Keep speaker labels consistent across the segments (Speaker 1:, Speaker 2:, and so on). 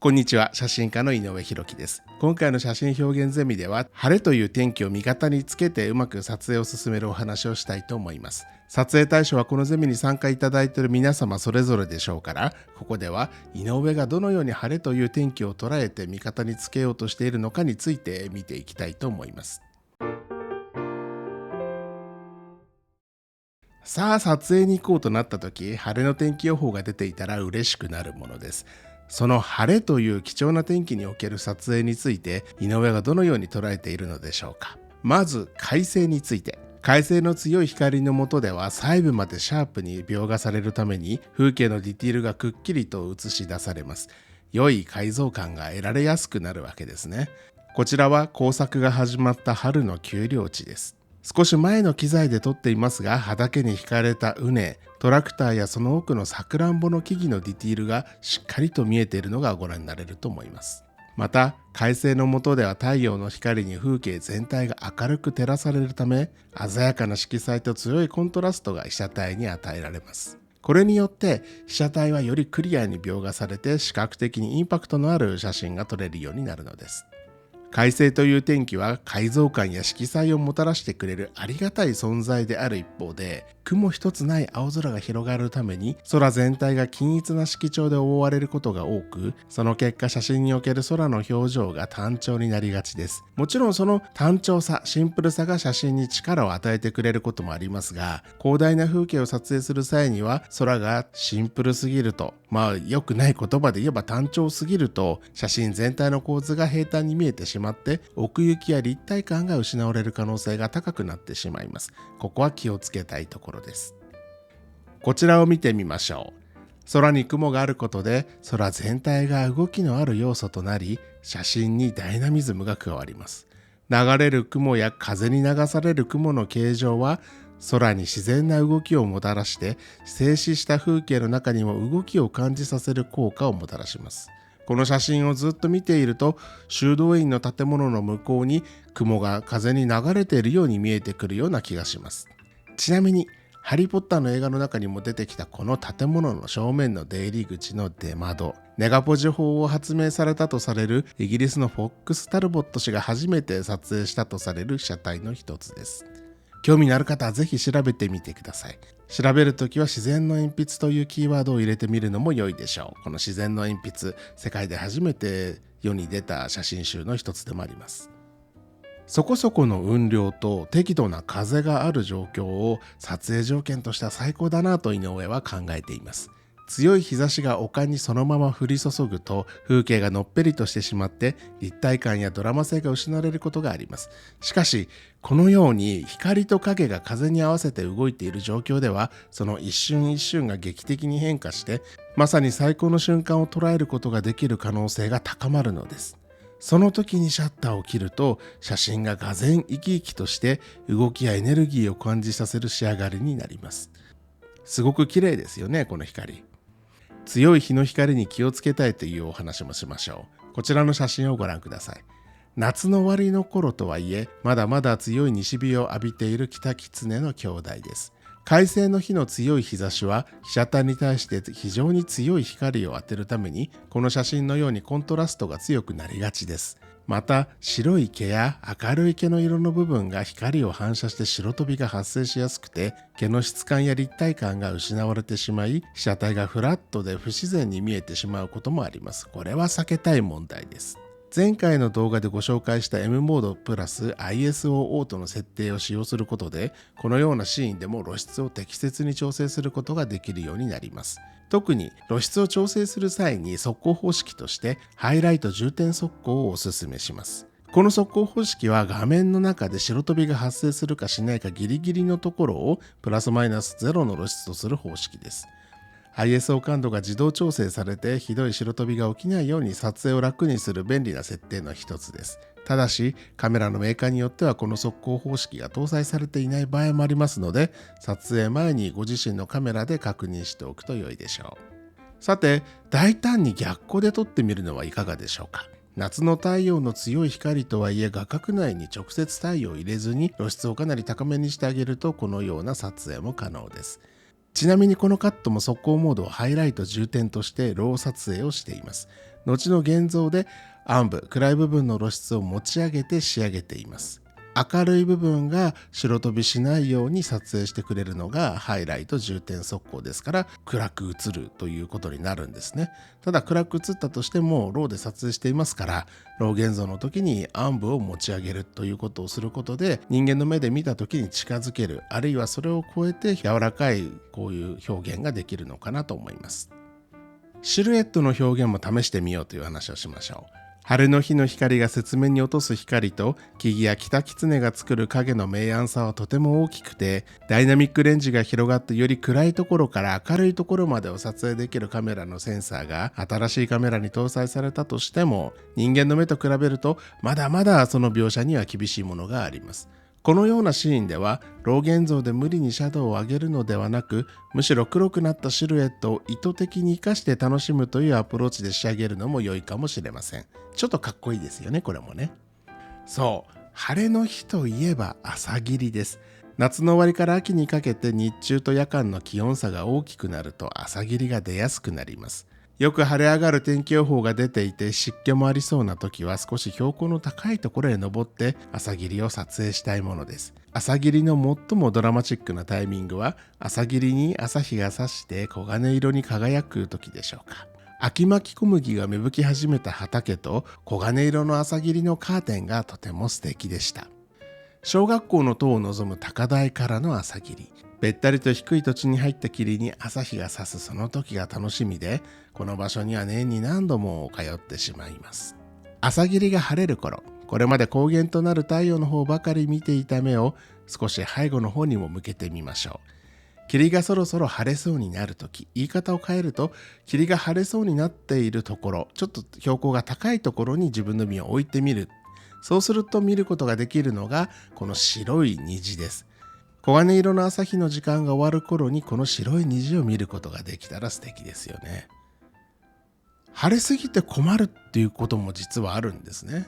Speaker 1: こんにちは、写真家の井上弘樹です。今回の写真表現ゼミでは、晴れという天気を味方につけてうまく撮影を進めるお話をしたいと思います。撮影対象はこのゼミに参加いただいている皆様それぞれでしょうから、ここでは井上がどのように晴れという天気を捉えて味方につけようとしているのかについて見ていきたいと思います。さあ、撮影に行こうとなった時、晴れの天気予報が出ていたら嬉しくなるものです。その晴れという貴重な天気における撮影について、井上がどのように捉えているのでしょうか。まず快晴について。快晴の強い光の下では細部までシャープに描画されるために、風景のディティールがくっきりと映し出されます。良い解像感が得られやすくなるわけですね。こちらは工作が始まった春の丘陵地です。少し前の機材で撮っていますが、畑に引かれた畝、トラクターやその奥のさくらんぼの木々のディティールがしっかりと見えているのがご覧になれると思います。また、快晴の下では太陽の光に風景全体が明るく照らされるため、鮮やかな色彩と強いコントラストが被写体に与えられます。これによって被写体はよりクリアに描画されて視覚的にインパクトのある写真が撮れるようになるのです。快晴という天気は解像感や色彩をもたらしてくれるありがたい存在である一方で、雲一つない青空が広がるために空全体が均一な色調で覆われることが多く、その結果写真における空の表情が単調になりがちです。もちろんその単調さ、シンプルさが写真に力を与えてくれることもありますが、広大な風景を撮影する際には空がシンプルすぎると、良くない言葉で言えば単調すぎると、写真全体の構図が平坦に見えてしまって奥行きや立体感が失われる可能性が高くなってしまいます。ここは気をつけたいところです。こちらを見てみましょう。空に雲があることで空全体が動きのある要素となり、写真にダイナミズムが加わります。流れる雲や風に流される雲の形状は空に自然な動きをもたらして、静止した風景の中にも動きを感じさせる効果をもたらします。この写真をずっと見ていると、修道院の建物の向こうに雲が風に流れているように見えてくるような気がします。ちなみにハリーポッターの映画の中にも出てきたこの建物の正面の出入り口の出窓、ネガポジ法を発明されたとされるイギリスのフォックス・タルボット氏が初めて撮影したとされる被写体の一つです。興味のある方はぜひ調べてみてください。調べるときは自然の鉛筆というキーワードを入れてみるのも良いでしょう。この自然の鉛筆、世界で初めて世に出た写真集の一つでもあります。そこそこの雲量と適度な風がある状況を撮影条件としては最高だなと井上は考えています。強い日差しが丘にそのまま降り注ぐと風景がのっぺりとしてしまって立体感やドラマ性が失われることがあります。しかしこのように光と影が風に合わせて動いている状況では、その一瞬一瞬が劇的に変化してまさに最高の瞬間を捉えることができる可能性が高まるのです。その時にシャッターを切ると写真が俄然生き生きとして動きやエネルギーを感じさせる仕上がりになります。すごく綺麗ですよね、この光。強い日の光に気をつけたいというお話もしましょう。こちらの写真をご覧ください。夏の終わりの頃とはいえ、まだまだ強い西日を浴びているキタキツネの兄弟です。快晴の日の強い日差しは被写体に対して非常に強い光を当てるために、この写真のようにコントラストが強くなりがちです。また白い毛や明るい毛の色の部分が光を反射して白飛びが発生しやすくて、毛の質感や立体感が失われてしまい、被写体がフラットで不自然に見えてしまうこともあります。これは避けたい問題です。前回の動画でご紹介した M モードプラス ISO オートの設定を使用することで、このようなシーンでも露出を適切に調整することができるようになります。特に露出を調整する際に速攻方式としてハイライト重点速攻をお勧めします。この速攻方式は画面の中で白飛びが発生するかしないかギリギリのところをプラスマイナス0の露出とする方式です。ISO 感度が自動調整されてひどい白飛びが起きないように撮影を楽にする便利な設定の一つです。ただしカメラのメーカーによってはこの速攻方式が搭載されていない場合もありますので、撮影前にご自身のカメラで確認しておくと良いでしょう。さて、大胆に逆光で撮ってみるのはいかがでしょうか。夏の太陽の強い光とはいえ画角内に直接太陽を入れずに露出をかなり高めにしてあげるとこのような撮影も可能です。ちなみにこのカットも速攻モードをハイライト重点としてロー撮影をしています。後の現像で暗部、暗い部分の露出を持ち上げて仕上げています。明るい部分が白飛びしないように撮影してくれるのがハイライト重点速攻ですから、暗く映るということになるんですね。ただ暗く映ったとしてもローで撮影していますから、ロー現像の時に暗部を持ち上げるということをすることで、人間の目で見た時に近づける、あるいはそれを超えて柔らかいこういう表現ができるのかなと思います。シルエットの表現も試してみようという話をしましょう。晴れの日の光が雪面に落とす光と木々やキタキツネが作る影の明暗さはとても大きくて、ダイナミックレンジが広がってより暗いところから明るいところまでを撮影できるカメラのセンサーが新しいカメラに搭載されたとしても、人間の目と比べるとまだまだその描写には厳しいものがあります。このようなシーンではロー現像で無理にシャドウを上げるのではなく、むしろ黒くなったシルエットを意図的に生かして楽しむというアプローチで仕上げるのも良いかもしれません。ちょっとかっこいいですよね、これもね。そう、晴れの日といえば朝霧です。夏の終わりから秋にかけて日中と夜間の気温差が大きくなると朝霧が出やすくなります。よく晴れ上がる天気予報が出ていて湿気もありそうな時は、少し標高の高いところへ登って朝霧を撮影したいものです。朝霧の最もドラマチックなタイミングは、朝霧に朝日が差して黄金色に輝く時でしょうか。秋巻き小麦が芽吹き始めた畑と黄金色の朝霧のカーテンがとても素敵でした。小学校の塔を望む高台からの朝霧、べったりと低い土地に入った霧に朝日が差すその時が楽しみで、この場所には年に何度も通ってしまいます。朝霧が晴れる頃、これまで光源となる太陽の方ばかり見ていた目を少し背後の方にも向けてみましょう。霧がそろそろ晴れそうになるとき、言い方を変えると、霧が晴れそうになっているところ、ちょっと標高が高いところに自分の身を置いてみる。そうすると見ることができるのがこの白い虹です。黄金色の朝日の時間が終わる頃にこの白い虹を見ることができたら素敵ですよね。晴れすぎて困るっていうことも実はあるんですね。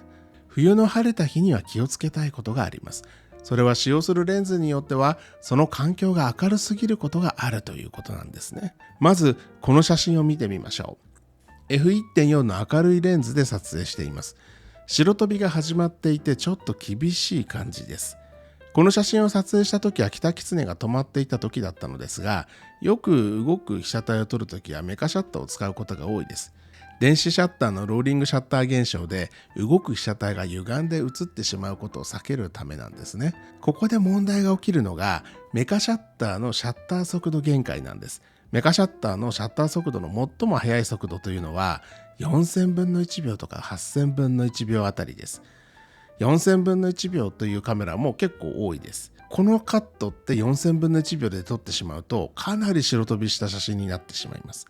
Speaker 1: 冬の晴れた日には気をつけたいことがあります。それは使用するレンズによってはその環境が明るすぎることがあるということなんですね。まずこの写真を見てみましょう。 F1.4 の明るいレンズで撮影しています。白飛びが始まっていてちょっと厳しい感じです。この写真を撮影した時はキタキツネが止まっていた時だったのですが、よく動く被写体を撮るときはメカシャッターを使うことが多いです。電子シャッターのローリングシャッター現象で動く被写体が歪んで映ってしまうことを避けるためなんですね。ここで問題が起きるのがメカシャッターのシャッター速度限界なんです。メカシャッターのシャッター速度の最も速い速度というのは4000分の1秒とか8000分の1秒あたりです。4000分の1秒というカメラも結構多いです。このカットって4000分の1秒で撮ってしまうとかなり白飛びした写真になってしまいます。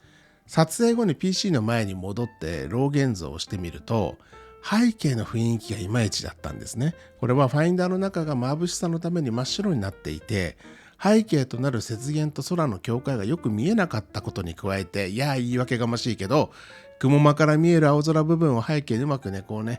Speaker 1: 撮影後に PC の前に戻ってロー現像をしてみると背景の雰囲気がいまいちだったんですね。これはファインダーの中が眩しさのために真っ白になっていて、背景となる雪原と空の境界がよく見えなかったことに加えて、いや言い訳がましいけど雲間から見える青空部分を背景にうまく捉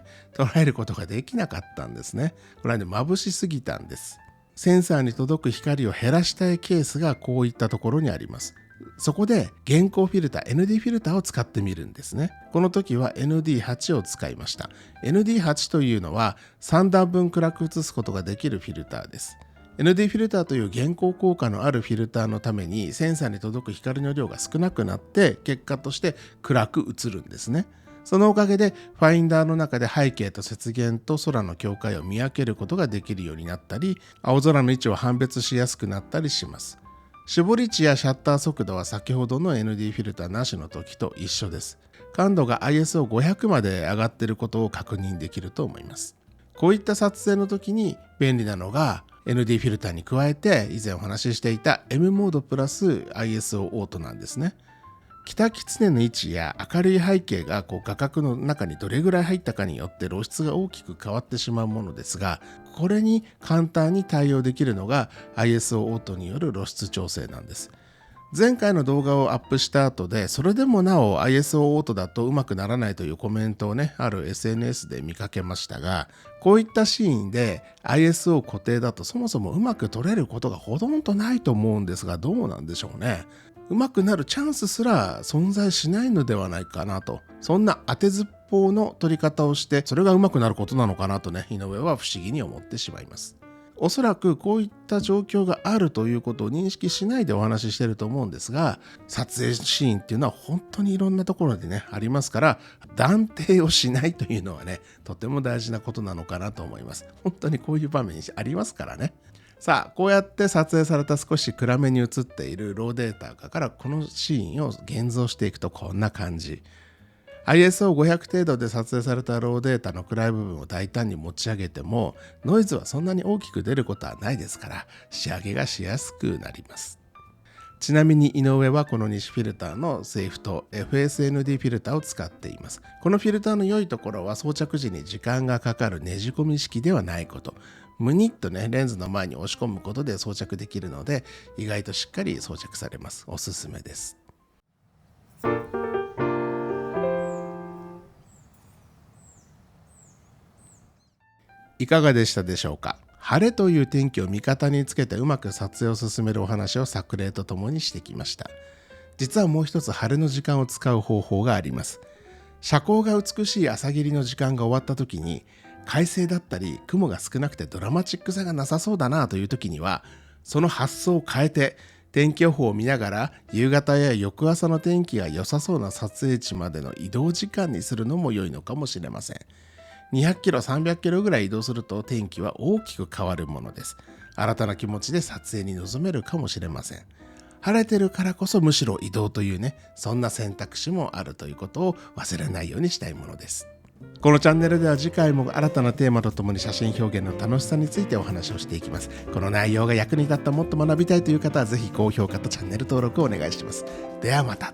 Speaker 1: えることができなかったんですね。これは眩しすぎたんです。センサーに届く光を減らしたいケースがこういったところにあります。そこで現光フィルター ND フィルターを使ってみるんですね。この時は ND8 を使いました。 ND8 というのは3段分暗く映すことができるフィルターです。 ND フィルターという現光効果のあるフィルターのためにセンサーに届く光の量が少なくなって結果として暗く映るんですね。そのおかげでファインダーの中で背景と雪原と空の境界を見分けることができるようになったり、青空の位置を判別しやすくなったりします。絞り値やシャッター速度は先ほどの ND フィルターなしの時と一緒です。感度が ISO500 まで上がっていることを確認できると思います。こういった撮影の時に便利なのが ND フィルターに加えて以前お話ししていた M モードプラス ISO オートなんですね。キタキツネの位置や明るい背景が画角の中にどれぐらい入ったかによって露出が大きく変わってしまうものですが、これに簡単に対応できるのが ISO オートによる露出調整なんです。前回の動画をアップした後でそれでもなお ISO オートだとうまくならないというコメントをある SNS で見かけましたが、こういったシーンで ISO 固定だとそもそもうまく撮れることがほとんどないと思うんですが、どうなんでしょうね。上手くなるチャンスすら存在しないのではないかなと、そんな当てずっぽうの取り方をして、それが上手くなることなのかなとね、井上は不思議に思ってしまいます。おそらくこういった状況があるということを認識しないでお話ししてると思うんですが、撮影シーンっていうのは本当にいろんなところでねありますから、断定をしないというのはねとても大事なことなのかなと思います。本当にこういう場面ありますからね。さあ、こうやって撮影された少し暗めに映っているローデータからこのシーンを現像していくとこんな感じ。ISO500 程度で撮影されたローデータの暗い部分を大胆に持ち上げてもノイズはそんなに大きく出ることはないですから、仕上げがしやすくなります。ちなみに井上はこの西フィルターのセーフと FSND フィルターを使っています。このフィルターの良いところは装着時に時間がかかるねじ込み式ではないこと。ムニッとねレンズの前に押し込むことで装着できるので、意外としっかり装着されます。おすすめです。いかがでしたでしょうか。晴れという天気を味方につけてうまく撮影を進めるお話を作例とともにしてきました。実はもう一つ晴れの時間を使う方法があります。遮光が美しい朝霧の時間が終わった時に、快晴だったり雲が少なくてドラマチックさがなさそうだなという時には、その発想を変えて天気予報を見ながら夕方や翌朝の天気が良さそうな撮影地までの移動時間にするのも良いのかもしれません。200キロ、300キロぐらい移動すると天気は大きく変わるものです。新たな気持ちで撮影に臨めるかもしれません。晴れてるからこそむしろ移動というね、そんな選択肢もあるということを忘れないようにしたいものです。このチャンネルでは次回も新たなテーマとともに写真表現の楽しさについてお話をしていきます。この内容が役に立った、もっと学びたいという方はぜひ高評価とチャンネル登録をお願いします。ではまた。